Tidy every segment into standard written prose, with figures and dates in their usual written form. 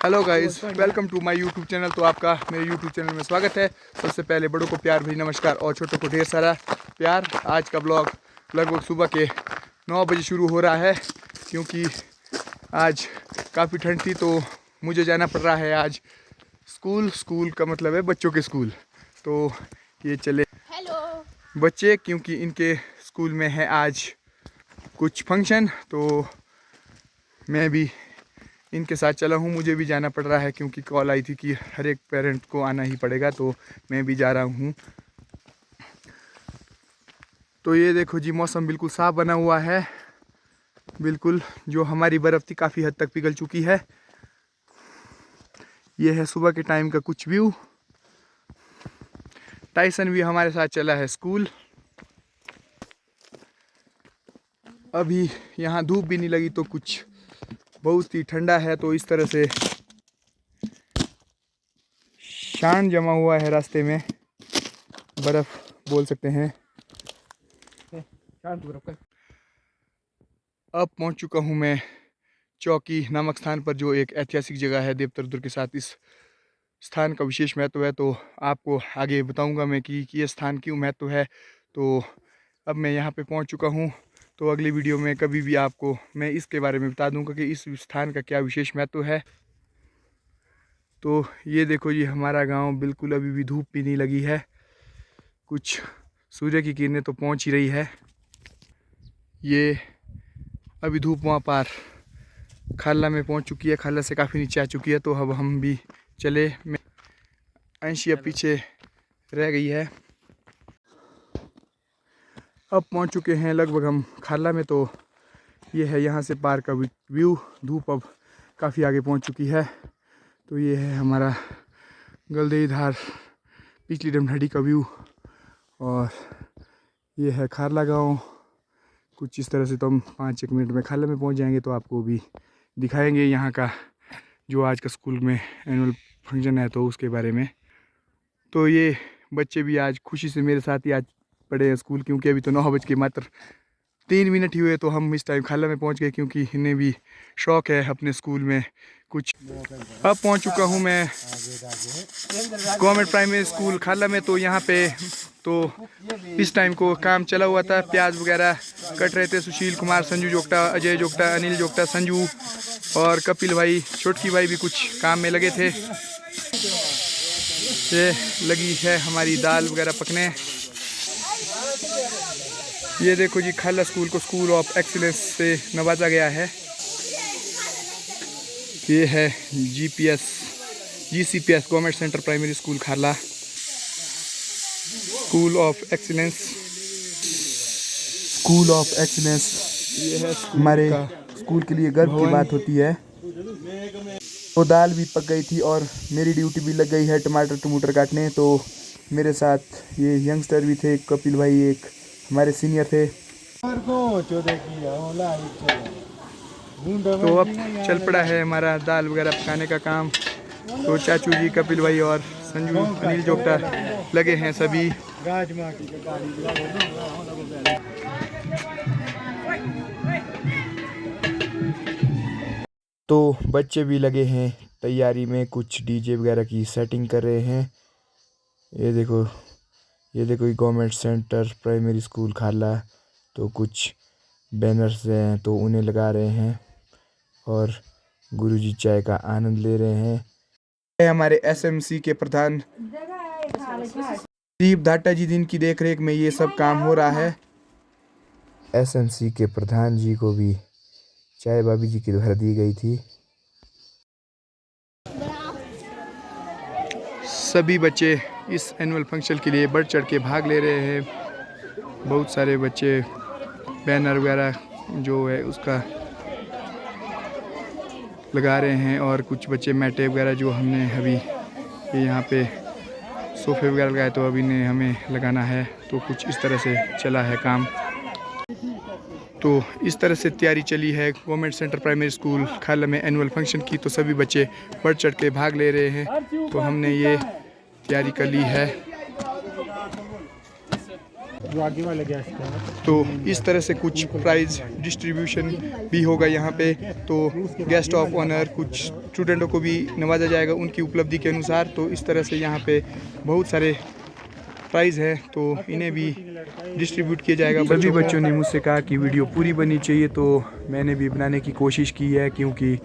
Hello guys, welcome to my YouTube channel. तो आपका मेरे यूट्यूब चैनल में स्वागत है। सबसे पहले बड़ों को प्यार भरी नमस्कार और छोटों को ढेर सारा प्यार। आज का ब्लॉग लगभग सुबह के 9 बजे शुरू हो रहा है, क्योंकि आज काफ़ी ठंड थी तो मुझे जाना पड़ रहा है आज स्कूल का मतलब है बच्चों के स्कूल। तो ये चले बच्चे, क्योंकि इनके स्कूल में है आज कुछ फंक्शन, तो मैं भी इनके साथ चला हूँ। मुझे भी जाना पड़ रहा है क्योंकि कॉल आई थी कि हर एक पेरेंट को आना ही पड़ेगा, तो मैं भी जा रहा हूँ। तो ये देखो जी, मौसम बिल्कुल साफ़ बना हुआ है। बिल्कुल जो हमारी बर्फ़ थी काफ़ी हद तक पिघल चुकी है। ये है सुबह के टाइम का कुछ व्यू। टाइसन भी हमारे साथ चला है स्कूल। अभी यहाँ धूप भी नहीं लगी तो कुछ बहुत ही ठंडा है, तो इस तरह से शान जमा हुआ है रास्ते में, बर्फ़ बोल सकते हैं। अब पहुंच चुका हूं मैं चौकी नामक स्थान पर, जो एक ऐतिहासिक जगह है देवतर दुर्ग के साथ। इस स्थान का विशेष महत्व है, तो आपको आगे बताऊंगा मैं कि ये स्थान क्यों महत्व है। तो अब मैं यहाँ पे पहुँच चुका हूँ, तो अगली वीडियो में कभी भी आपको मैं इसके बारे में बता दूंगा कि इस स्थान का क्या विशेष महत्व है। तो ये देखो जी, हमारा गांव बिल्कुल अभी भी धूप भी नहीं लगी है, कुछ सूर्य की किरणें तो पहुंच ही रही है। ये अभी धूप वहाँ पार खाला में पहुंच चुकी है, खाला से काफ़ी नीचे आ चुकी है। तो अब हम भी चले, अंशिया पीछे रह गई है। अब पहुंच चुके हैं लगभग हम खाला में। तो ये है यहाँ से पार का व्यू। धूप अब काफ़ी आगे पहुंच चुकी है। तो ये है हमारा गलदेई धार पिछली डमढड़ी का व्यू, और ये है खारला गांव। कुछ इस तरह से तो हम 5-1 मिनट में खाला में पहुंच जाएंगे, तो आपको भी दिखाएंगे यहाँ का जो आज का स्कूल में एनुअल फंक्शन है, तो उसके बारे में। तो ये बच्चे भी आज खुशी से मेरे साथ ही आज पढ़े हैं स्कूल, क्योंकि अभी तो 9 बज के मात्र 3 मिनट ही हुए, तो हम इस टाइम खाला में पहुंच गए, क्योंकि इन्हें भी शौक़ है अपने स्कूल में कुछ। अब पहुंच चुका हूं मैं गवर्नमेंट प्राइमरी स्कूल खाला में। तो यहाँ पे तो इस टाइम को काम चला हुआ था, प्याज वगैरह कट रहे थे। सुशील कुमार, संजू जोगटा, अजय जोगटा, अनिल जोगटा, संजू और कपिल भाई, छोटकी भाई भी कुछ काम में लगे थे। ये लगी है हमारी दाल वगैरह पकने। ये देखो जी, खाला स्कूल को स्कूल ऑफ एक्सीलेंस से नवाजा गया है। ये है GCPS government centre primary school खाला, स्कूल ऑफ एक्सीलेंस। ये है हमारे स्कूल के लिए गर्व की बात होती है। तो दाल भी पक गई थी और मेरी ड्यूटी भी लग गई है टमाटर काटने। तो मेरे साथ ये यंगस्टर भी थे, कपिल भाई एक हमारे सीनियर थे। तो अब चल पड़ा है हमारा दाल वगैरह पकाने का काम। तो चाचू जी, कपिल भाई और संजू, अनिल जोगटा लगे हैं सभी। तो बच्चे भी लगे हैं तैयारी में, कुछ डीजे वगैरह की सेटिंग कर रहे हैं। ये देखो ये गवर्नमेंट सेंटर प्राइमरी स्कूल खाला। तो कुछ बैनर्स हैं तो उन्हें लगा रहे हैं, और गुरुजी चाय का आनंद ले रहे हैं। हमारे SMC के प्रधान दीप धाटा जी, जिनकी देखरेख में ये सब काम हो रहा है। SMC के प्रधान जी को भी चाय भाभी जी के द्वारा दी गई थी। सभी बच्चे इस एनुअल फंक्शन के लिए बढ़ चढ़ के भाग ले रहे हैं। बहुत सारे बच्चे बैनर वगैरह जो है उसका लगा रहे हैं, और कुछ बच्चे मैटे वगैरह जो हमने अभी यहाँ पे सोफे वगैरह लगाए, तो अभी ने हमें लगाना है। तो कुछ इस तरह से चला है काम। तो इस तरह से तैयारी चली है गवर्नमेंट सेंटर प्राइमरी स्कूल खाला में एनुअल फंक्शन की। तो सभी बच्चे बढ़ चढ़ के भाग ले रहे हैं, तो हमने ये तैयारी कर ली है। जो आगे वाले गैस का है। तो इस तरह से कुछ प्राइज़ डिस्ट्रीब्यूशन भी होगा यहाँ पे। तो गेस्ट ऑफ ऑनर कुछ स्टूडेंटों को भी नवाजा जाएगा उनकी उपलब्धि के अनुसार। तो इस तरह से यहाँ पे बहुत सारे प्राइज़ है तो इन्हें भी डिस्ट्रीब्यूट किया जाएगा। सभी बच्चों ने मुझसे कहा कि वीडियो पूरी बननी चाहिए, तो मैंने भी बनाने की कोशिश की है, क्योंकि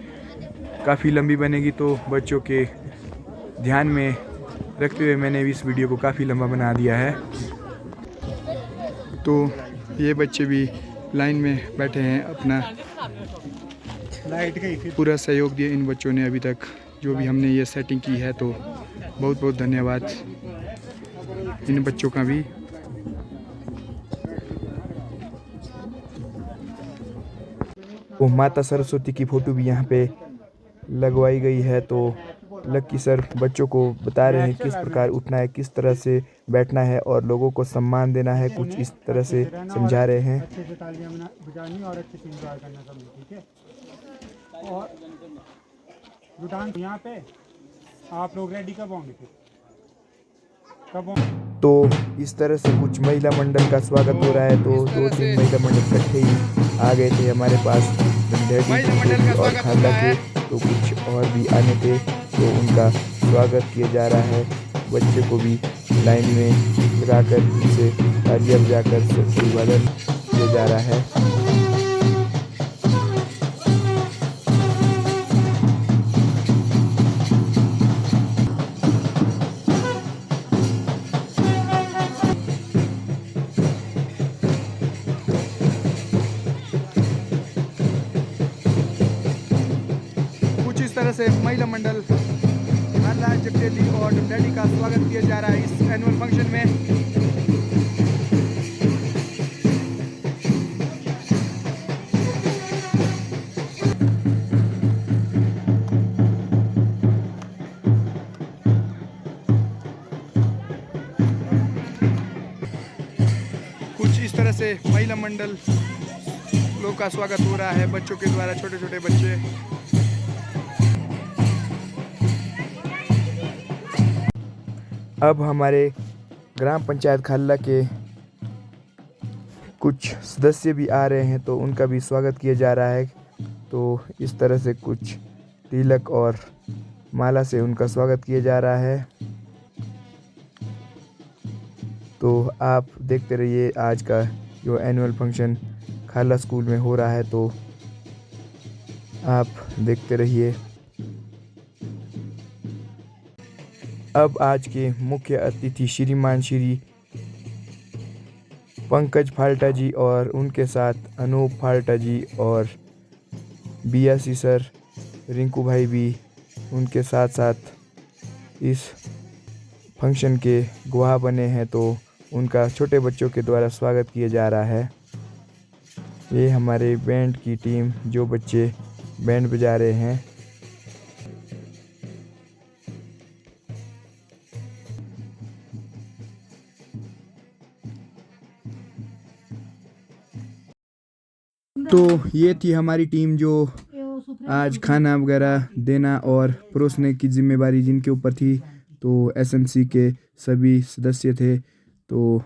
काफ़ी लंबी बनेगी तो बच्चों के ध्यान में रखते हुए मैंने भी इस वीडियो को काफ़ी लंबा बना दिया है। तो ये बच्चे भी लाइन में बैठे हैं, अपना पूरा सहयोग दिया इन बच्चों ने अभी तक जो भी हमने ये सेटिंग की है। तो बहुत बहुत धन्यवाद इन बच्चों का भी। वो माता सरस्वती की फ़ोटो भी यहाँ पे लगवाई गई है। तो लक्की सर बच्चों को बता रहे हैं किस प्रकार उठना है, किस तरह से बैठना है और लोगों को सम्मान देना है, कुछ इस तरह से समझा रहे हैं। अच्छे से तालियां बजानी और अच्छे से एंजॉय करना सब, ठीक है। और रुटान यहाँ पे आप लोग रेडी कब होंगे फिर, कब होंगे? तो इस तरह से कुछ महिला मंडल का स्वागत हो रहा है। तो 2-3 महिला मंडल इकट्ठे ही आ गए थे हमारे पास, डैडी और खाला के। तो कुछ और भी आने थे तो उनका स्वागत किया जा रहा है। बच्चे को भी लाइन में लगाकर उनसे तालियां बजाकर अभिवादन किया जा रहा है। कुछ इस तरह से महिला मंडल खाला, जगदेली और डैडी का स्वागत किया जा रहा है इस एनुअल फंक्शन में। कुछ इस तरह से महिला मंडल लोग का स्वागत हो रहा है बच्चों के द्वारा, छोटे छोटे बच्चे। अब हमारे ग्राम पंचायत खाला के कुछ सदस्य भी आ रहे हैं तो उनका भी स्वागत किया जा रहा है। तो इस तरह से कुछ तिलक और माला से उनका स्वागत किया जा रहा है। तो आप देखते रहिए आज का जो एनुअल फंक्शन खाला स्कूल में हो रहा है, तो आप देखते रहिए। अब आज के मुख्य अतिथि श्रीमान श्री पंकज फाल्टा जी और उनके साथ अनूप फाल्टा जी और बियासी सर, रिंकू भाई भी उनके साथ साथ इस फंक्शन के गवाह बने हैं। तो उनका छोटे बच्चों के द्वारा स्वागत किया जा रहा है। ये हमारे बैंड की टीम, जो बच्चे बैंड बजा रहे हैं। तो ये थी हमारी टीम जो आज खाना वगैरह देना और परोसने की जिम्मेवारी जिनके ऊपर थी। तो एसएमसी के सभी सदस्य थे। तो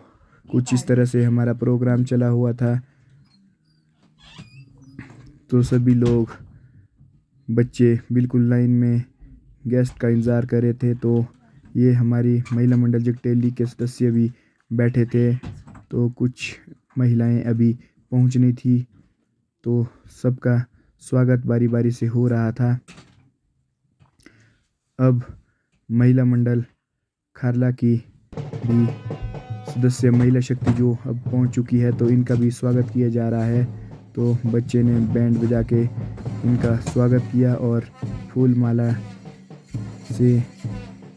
कुछ इस तरह से हमारा प्रोग्राम चला हुआ था। तो सभी लोग बच्चे बिल्कुल लाइन में गेस्ट का इंतज़ार कर रहे थे। तो ये हमारी महिला मंडल जगतेली के सदस्य भी बैठे थे। तो कुछ महिलाएं अभी पहुंचनी थी, तो सबका स्वागत बारी बारी से हो रहा था। अब महिला मंडल खारला की भी सदस्य महिला शक्ति जो अब पहुंच चुकी है, तो इनका भी स्वागत किया जा रहा है। तो बच्चे ने बैंड बजा के इनका स्वागत किया और फूल माला से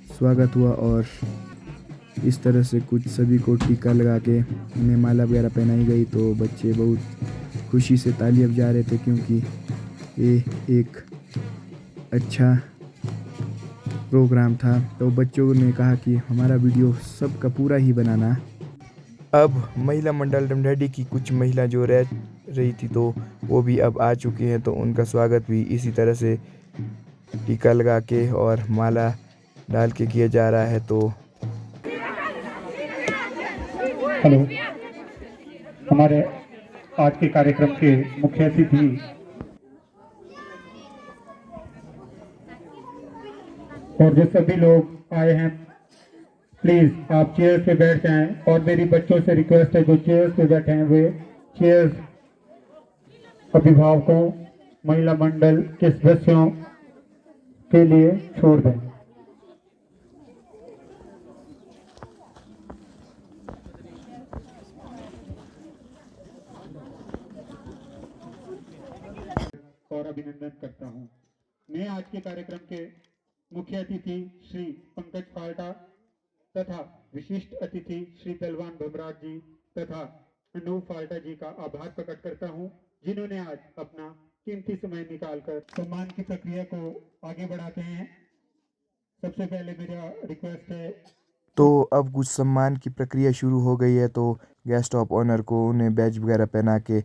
स्वागत हुआ और इस तरह से कुछ सभी को टीका लगा के उन्हें माला वगैरह पहनाई गई। तो बच्चे बहुत खुशी से तालियां बजा रहे थे, क्योंकि ये एक अच्छा प्रोग्राम था। तो बच्चों ने कहा कि हमारा वीडियो सबका पूरा ही बनाना। अब महिला मंडल डमढाडी की कुछ महिला जो रह रही थी, तो वो भी अब आ चुकी हैं। तो उनका स्वागत भी इसी तरह से टीका लगा के और माला डाल के किया जा रहा है। तो हेलो, हमारे आज के कार्यक्रम के मुख्य अतिथि और जो सभी लोग आए हैं, प्लीज आप चेयर्स पे बैठ जाएं। और मेरी बच्चों से रिक्वेस्ट है, जो चेयर्स पे बैठे हैं वे चेयर्स अभिभावकों, महिला मंडल के सदस्यों के लिए छोड़ दें। और अभिनंदन करता हूं। मैं आज के कार्यक्रम के मुख्य अतिथि श्री पंकज फाल्टा तथा विशिष्ट अतिथि श्री दलवान भमराज जी तथा अनूप फाल्टा जी का आभार प्रकट करता हूं, जिन्होंने आज अपना कीमती समय निकालकर सम्मान की प्रक्रिया को आगे बढ़ाते हैं। सबसे पहले मेरा रिक्वेस्ट है, तो अब कुछ सम्मान की प्रक्रिया शुरू हो गई है। तो गेस्ट ऑफ ऑनर को उन्हें बैज वगैरह पहना के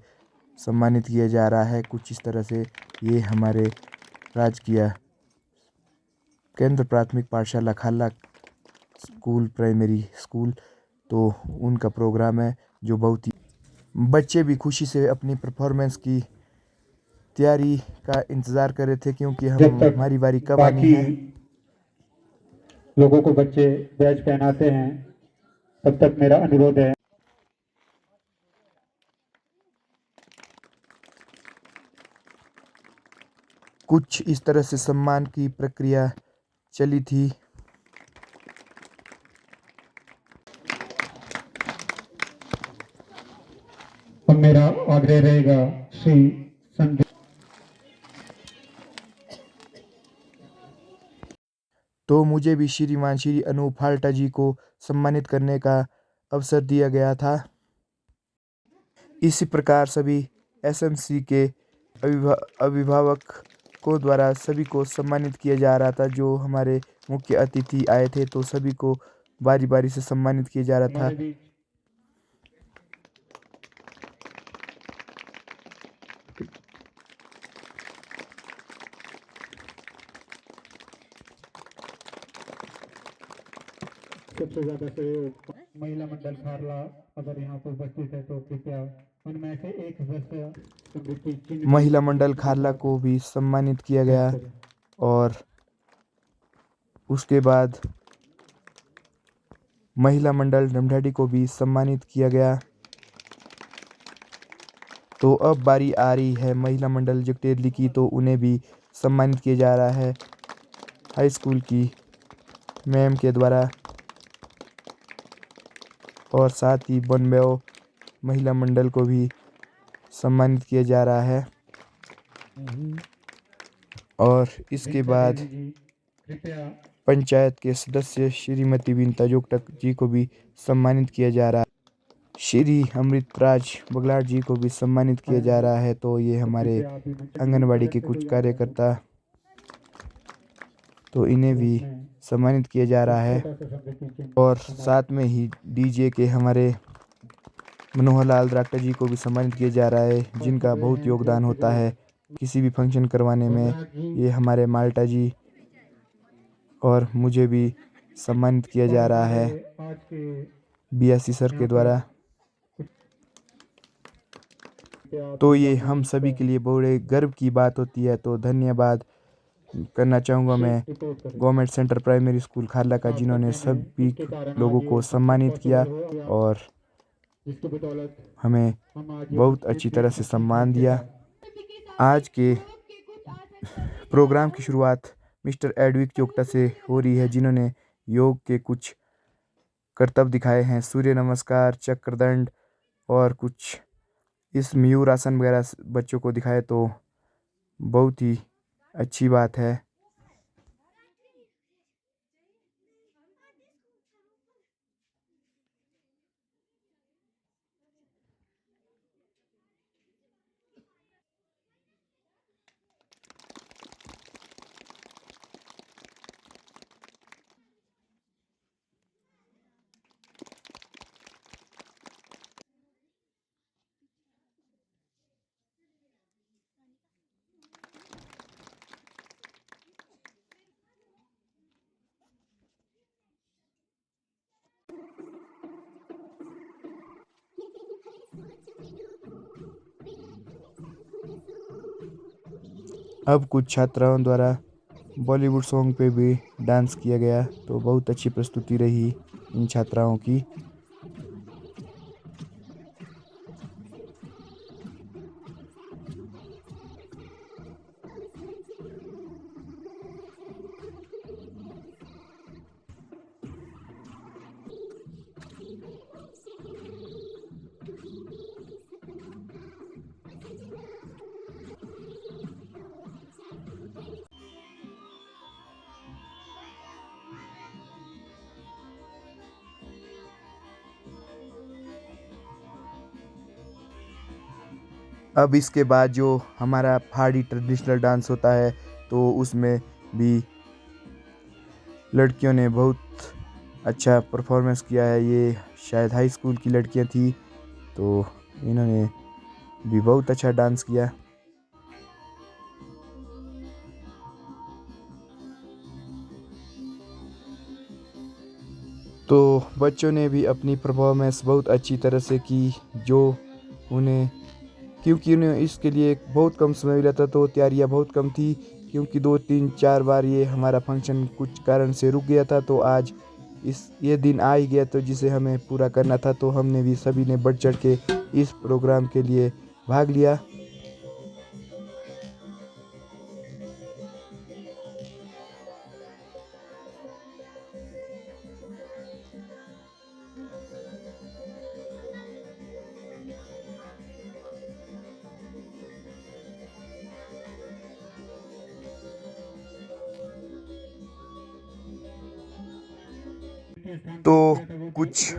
सम्मानित किया जा रहा है कुछ इस तरह से। ये हमारे राजकीय केंद्र प्राथमिक पाठशाला खाला स्कूल प्राइमरी स्कूल, तो उनका प्रोग्राम है जो बहुत ही बच्चे भी खुशी से अपनी परफॉर्मेंस की तैयारी का इंतज़ार कर रहे थे, क्योंकि जब तक हमारी बारी कब आनी बाकी है। लोगों को बच्चे बैज पहनाते हैं, तब तक मेरा अनुरोध है। कुछ इस तरह से सम्मान की प्रक्रिया चली थी। अब मेरा आग्रह रहेगा श्री संदीप, तो मुझे भी श्रीमान श्री अनूप फाल्टा जी को सम्मानित करने का अवसर दिया गया था। इसी प्रकार सभी एसएमसी के अभिभावकों द्वारा सभी को सम्मानित किया जा रहा था। जो हमारे मुख्य अतिथि आए थे तो सभी को बारी बारी से सम्मानित किया जा रहा था। हमारे भी सबसे ज्यादा सहयोग महिला मंडल खारला अगर यहाँ पर उपस्थित है तो कृपया उनमें से एक सदस्य समृद्धि चिन्ह महिला मंडल खारला को भी सम्मानित किया गया करें। और उसके बाद महिला मंडल डमढाडी को भी सम्मानित किया गया। तो अब बारी आ रही है महिला मंडल जगतेरली की, तो उन्हें भी सम्मानित किया जा रहा है हाई स्कूल की मैम के द्वारा। और साथ ही बनबेओ महिला मंडल को भी सम्मानित किया जा रहा है। और इसके बाद कृपया पंचायत के सदस्य श्रीमती विनीता जोगटक जी को भी सम्मानित किया जा रहा है। श्री अमृतराज बगलाट जी को भी सम्मानित किया जा रहा है। तो ये हमारे आंगनबाड़ी के कुछ कार्यकर्ता, तो इन्हें भी सम्मानित किया जा रहा है। और साथ में ही डीजे के हमारे मनोहर लाल द्राक्टा जी को भी सम्मानित किया जा रहा है, जिनका बहुत योगदान होता है किसी भी फंक्शन करवाने में। ये हमारे माल्टा जी और मुझे भी सम्मानित किया जा रहा है बीएससी सर के द्वारा। तो ये हम सभी के लिए बड़े गर्व की बात होती है। तो धन्यवाद करना चाहूँगा मैं गवर्नमेंट सेंटर प्राइमरी स्कूल खारला का, जिन्होंने सभी लोगों को सम्मानित किया और हमें बहुत अच्छी तरह से सम्मान दिया। आज के प्रोग्राम की शुरुआत मिस्टर एडविक चोपटा से हो रही है, जिन्होंने योग के कुछ करतब दिखाए हैं, सूर्य नमस्कार, चक्रदंड और कुछ इस मयूर आसन वगैरह बच्चों को दिखाए। तो बहुत ही अच्छी बात है। अब कुछ छात्राओं द्वारा बॉलीवुड सॉन्ग पे भी डांस किया गया, तो बहुत अच्छी प्रस्तुति रही इन छात्राओं की। अब इसके बाद जो हमारा पहाड़ी ट्रेडिशनल डांस होता है, तो उसमें भी लड़कियों ने बहुत अच्छा परफॉर्मेंस किया है। ये शायद हाई स्कूल की लड़कियां थी, तो इन्होंने भी बहुत अच्छा डांस किया। तो बच्चों ने भी अपनी परफॉर्मेंस बहुत अच्छी तरह से की, जो उन्हें, क्योंकि उन्हें इसके लिए बहुत कम समय मिला था, तो तैयारियां बहुत कम थी। क्योंकि 2 3 4 बार ये हमारा फंक्शन कुछ कारण से रुक गया था, तो आज ये दिन आ ही गया, तो जिसे हमें पूरा करना था, तो हमने भी सभी ने बढ़ चढ़ के इस प्रोग्राम के लिए भाग लिया। तो कुछ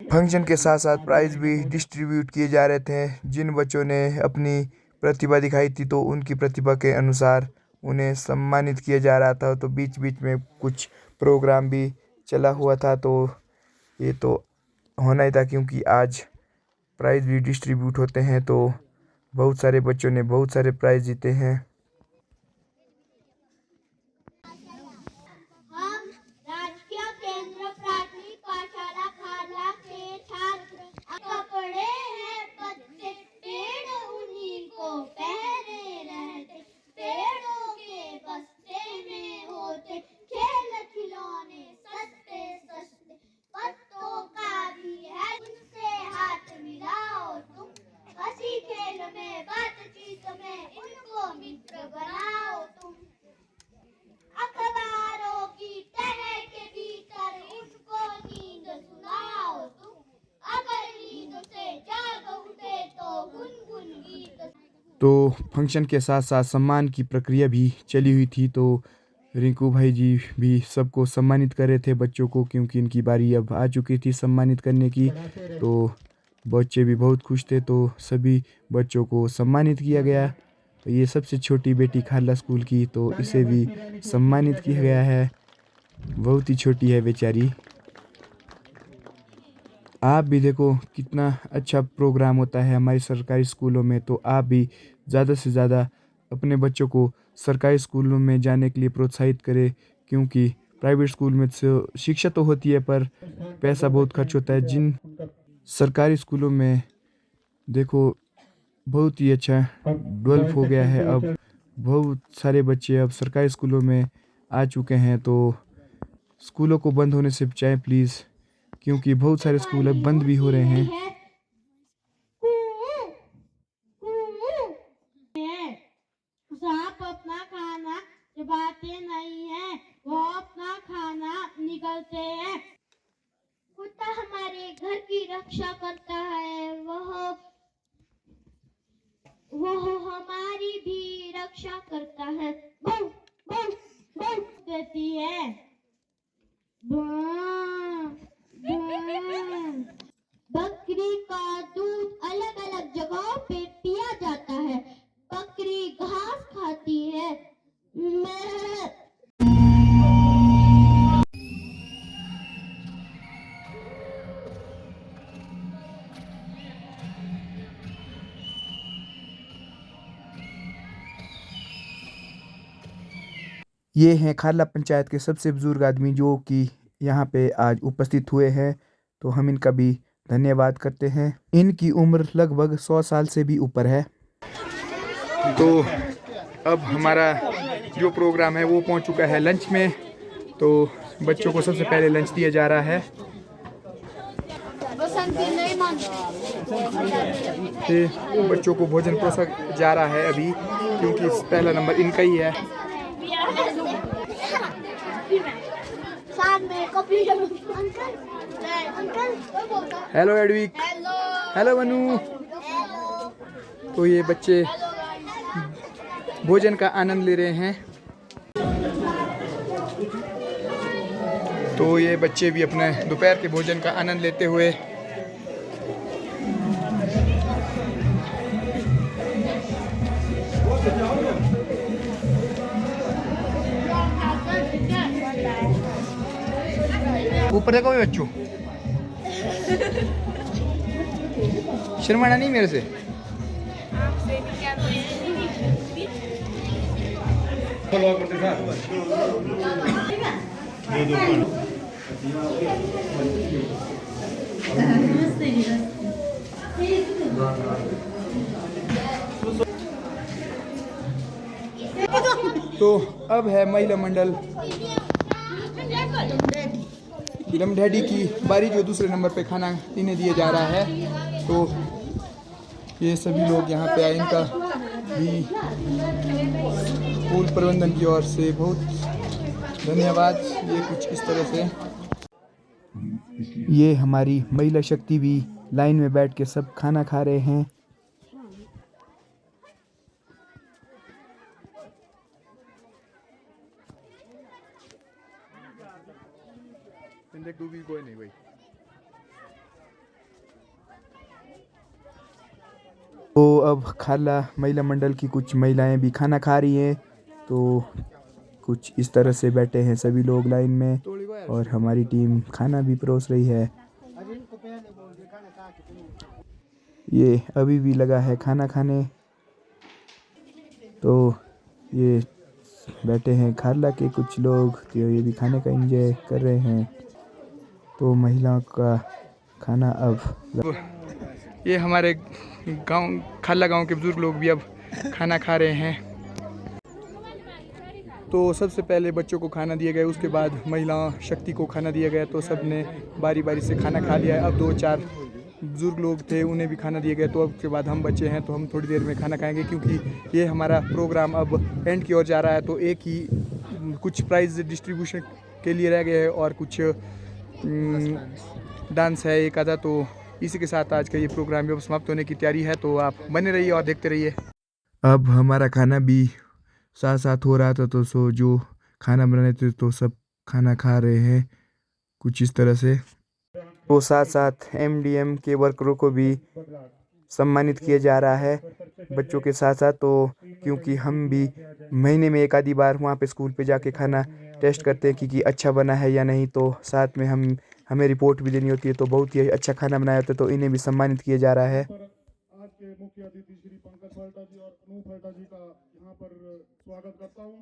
फंक्शन के साथ साथ प्राइज़ भी डिस्ट्रीब्यूट किए जा रहे थे। जिन बच्चों ने अपनी प्रतिभा दिखाई थी, तो उनकी प्रतिभा के अनुसार उन्हें सम्मानित किया जा रहा था। तो बीच बीच में कुछ प्रोग्राम भी चला हुआ था, तो ये तो होना ही था, क्योंकि आज प्राइज़ भी डिस्ट्रीब्यूट होते हैं। तो बहुत सारे बच्चों ने बहुत सारे प्राइज़ जीते हैं। हम राजकीय केंद्र प्राथमिक पाठशाला खारला के छात्र कपड़े हैं बच्चे पेड़ उन्हीं को पहने रहते, पेड़ों के बस्ते में होते खेल खिलौने सस्ते सस्ते, पत्तों का भी है उनसे हाथ मिलाओ तुम, हंसी खेल में बातचीत में इनको मित्र बनाओ तुम, अखबारों की तह के भीतर उनको नींद सुनाओ तुम, अगर नींद से जाग उठे तो गुनगुन गीत। तो फंक्शन के साथ साथ सम्मान की प्रक्रिया भी चली हुई थी। तो रिंकू भाई जी भी सबको सम्मानित कर रहे थे बच्चों को, क्योंकि इनकी बारी अब आ चुकी थी सम्मानित करने की। तो बच्चे भी बहुत खुश थे, तो सभी बच्चों को सम्मानित किया गया। तो ये सबसे छोटी बेटी खारला स्कूल की, तो इसे भी सम्मानित किया गया है। बहुत ही छोटी है बेचारी। आप भी देखो कितना अच्छा प्रोग्राम होता है हमारे सरकारी स्कूलों में। तो आप भी ज़्यादा से ज़्यादा अपने बच्चों को सरकारी स्कूलों में जाने के लिए प्रोत्साहित करें, क्योंकि प्राइवेट स्कूल में तो शिक्षा तो होती है, पर पैसा बहुत खर्च होता है। जिन सरकारी स्कूलों में देखो बहुत ही अच्छा डेवलप हो गया है। अब बहुत सारे बच्चे अब सरकारी स्कूलों में आ चुके हैं। तो स्कूलों को बंद होने से बचाएं प्लीज़, क्योंकि बहुत सारे स्कूल अब बंद भी हो रहे हैं। सांप अपना खाना चबाते नहीं है, वो अपना खाना निगलते हैं। कुत्ता हमारे घर की रक्षा करता है, वह हमारी भी रक्षा करता है। बू, बू, बू देती है। ब्वां, ब्वां। बकरी का दूध अलग अलग जगहों पे पिया जाता है। बकरी घास खाती है। मैं ये हैं खारला पंचायत के सबसे बुजुर्ग आदमी, जो कि यहाँ पे आज उपस्थित हुए हैं। तो हम इनका भी धन्यवाद करते हैं। इनकी उम्र लगभग 100 साल से भी ऊपर है। तो अब हमारा जो प्रोग्राम है वो पहुंच चुका है लंच में। तो बच्चों को सबसे पहले लंच दिया जा रहा है। बच्चों को भोजन परोसा जा रहा है अभी, क्योंकि पहला नंबर इनका ही है। Hello Edvik, hello Manu. तो ये बच्चे भोजन का आनंद ले रहे हैं। तो ये बच्चे भी अपने दोपहर के भोजन का आनंद लेते हुए ऊपर देखो भी बच्चों, शर्माना नहीं मेरे से। तो अब है महिला मंडल इलम डैडी की बारी, जो दूसरे नंबर पे खाना इन्हें दिया जा रहा है। तो ये सभी लोग यहाँ पे आए, इनका भी स्कूल प्रबंधन की ओर से बहुत धन्यवाद। ये कुछ इस तरह से ये हमारी महिला शक्ति भी लाइन में बैठ के सब खाना खा रहे हैं। तो अब खाला महिला मंडल की कुछ महिलाएं भी खाना खा रही हैं। तो कुछ इस तरह से बैठे हैं सभी लोग लाइन में, और हमारी टीम खाना भी परोस रही है। ये अभी भी लगा है खाना खाने। तो ये बैठे हैं खाला के कुछ लोग, तो ये भी खाने का एंजॉय कर रहे हैं। तो महिलाओं का खाना अब ये हमारे गांव खाला गांव के बुजुर्ग लोग भी अब खाना खा रहे हैं। तो सबसे पहले बच्चों को खाना दिया गया, उसके बाद महिला शक्ति को खाना दिया गया। तो सब ने बारी बारी से खाना खा लिया है। अब 2-4 बुजुर्ग लोग थे, उन्हें भी खाना दिया गया। तो अब के बाद हम बच्चे हैं, तो हम थोड़ी देर में खाना खाएंगे, क्योंकि ये हमारा प्रोग्राम अब एंड की ओर जा रहा है। तो एक ही कुछ प्राइज़ डिस्ट्रीब्यूशन के लिए रह गए हैं और कुछ डांस है एक आधा। तो इसी के साथ आज का ये प्रोग्राम भी समाप्त होने की तैयारी है। तो आप बने रहिए और देखते रहिए। अब हमारा खाना भी साथ साथ हो रहा था। तो जो खाना बनाने थे तो सब खाना खा रहे हैं कुछ इस तरह से। तो साथ साथ MDM के वर्करों को भी सम्मानित किया जा रहा है बच्चों के साथ साथ। तो क्योंकि हम भी महीने में एक आधी बार वहाँ पे स्कूल पे जाके खाना टेस्ट करते हैं कि अच्छा बना है या नहीं। तो साथ में हमें रिपोर्ट भी देनी होती है। तो बहुत ही अच्छा खाना बनाया होता है, तो इन्हें भी सम्मानित किया जा रहा है। आज के मुख्य अतिथि श्री पंकज फाल्टा जी और अनूप फाल्टा जी का यहाँ पर स्वागत करता हूँ।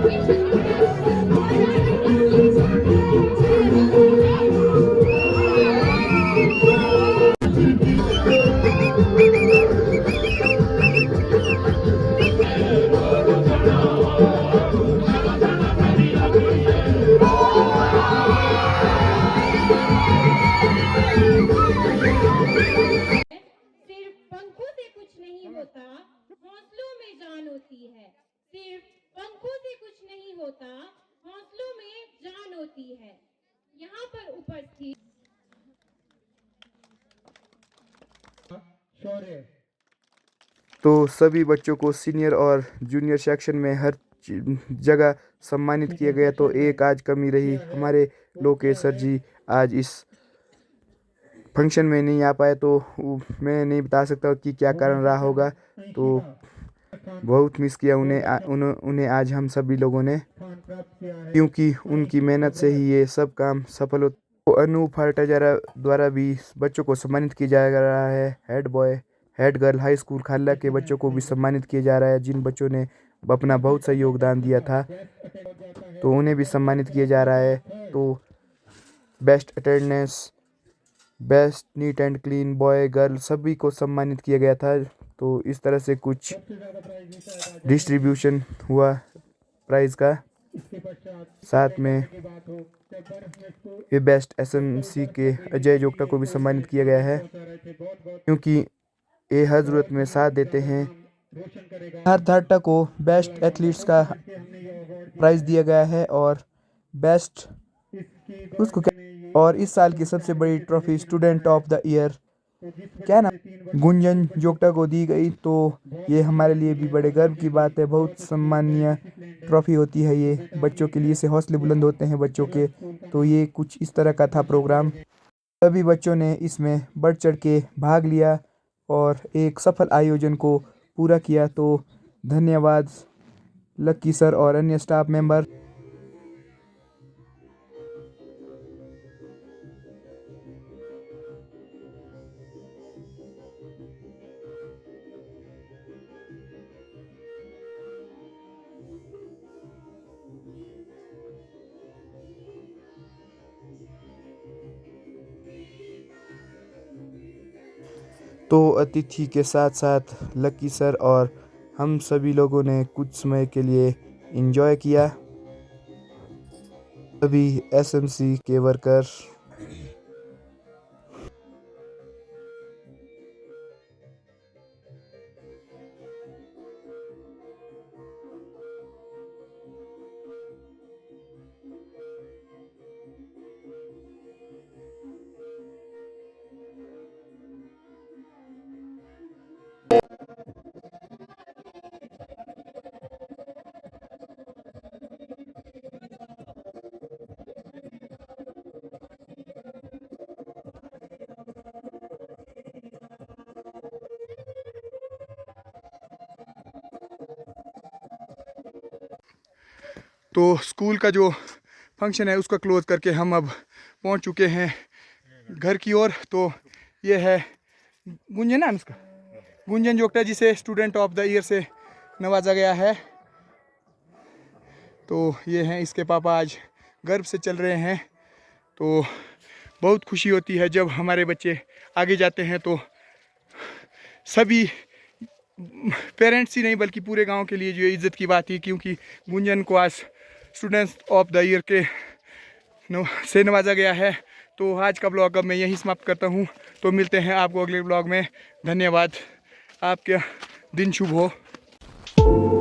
Thank you. तो सभी बच्चों को सीनियर और जूनियर सेक्शन में हर जगह सम्मानित किया गया। तो एक आज कमी रही, हमारे लोकेश सर जी आज इस फंक्शन में नहीं आ पाए। तो मैं नहीं बता सकता कि क्या कारण रहा होगा। तो बहुत मिस किया उन्हें आज हम सभी लोगों ने, क्योंकि उनकी मेहनत से ही ये सब काम सफल हो। तो अनूप फाल्टा द्वारा भी बच्चों को सम्मानित किया जा रहा है। Head boy head girl high school खाल्ला के बच्चों को भी सम्मानित किया जा रहा है, जिन बच्चों ने अपना बहुत सा योगदान दिया था, तो उन्हें भी सम्मानित किया जा रहा है। तो best attendance, best neat and clean boy girl सभी को सम्मानित किया गया था। तो इस तरह से कुछ डिस्ट्रीब्यूशन हुआ प्राइज़ का। साथ में ये बेस्ट एसएमसी के अजय जोगटा को भी सम्मानित किया गया है, क्योंकि ये हर ज़रूरत में साथ देते हैं। हर थाटा को बेस्ट एथलीट्स का प्राइज़ दिया गया है और बेस्ट उसको और इस साल की सबसे बड़ी trophy student of the year क्या नाम गुंजन जोगटा को दी गई। तो ये हमारे लिए भी बड़े गर्व की बात है। बहुत सम्मानीय ट्रॉफी होती है ये, बच्चों के लिए से हौसले बुलंद होते हैं बच्चों के। तो ये कुछ इस तरह का था प्रोग्राम। सभी बच्चों ने इसमें बढ़ चढ़ के भाग लिया और एक सफल आयोजन को पूरा किया। तो धन्यवाद लक्की सर और अन्य स्टाफ मेंबर। तो अतिथि के साथ साथ लक्की सर और हम सभी लोगों ने कुछ समय के लिए एंजॉय किया। सभी एसएमसी के वर्कर तो स्कूल का जो फंक्शन है उसका क्लोज करके हम अब पहुंच चुके हैं घर की ओर। तो ये है गुंजन नाम इसका, गुंजन जोगटा जिसे स्टूडेंट ऑफ द ईयर से नवाजा गया है। तो ये हैं इसके पापा, आज गर्व से चल रहे हैं। तो बहुत खुशी होती है जब हमारे बच्चे आगे जाते हैं। तो सभी पेरेंट्स ही नहीं बल्कि पूरे गांव के लिए जो इज़्ज़त की बात थी, क्योंकि गुंजन को आज स्टूडेंट्स ऑफ द ईयर के से नवाजा गया है। तो आज का ब्लॉग अब मैं यहीं समाप्त करता हूं। तो मिलते हैं आपको अगले ब्लॉग में। धन्यवाद, आपका दिन शुभ हो।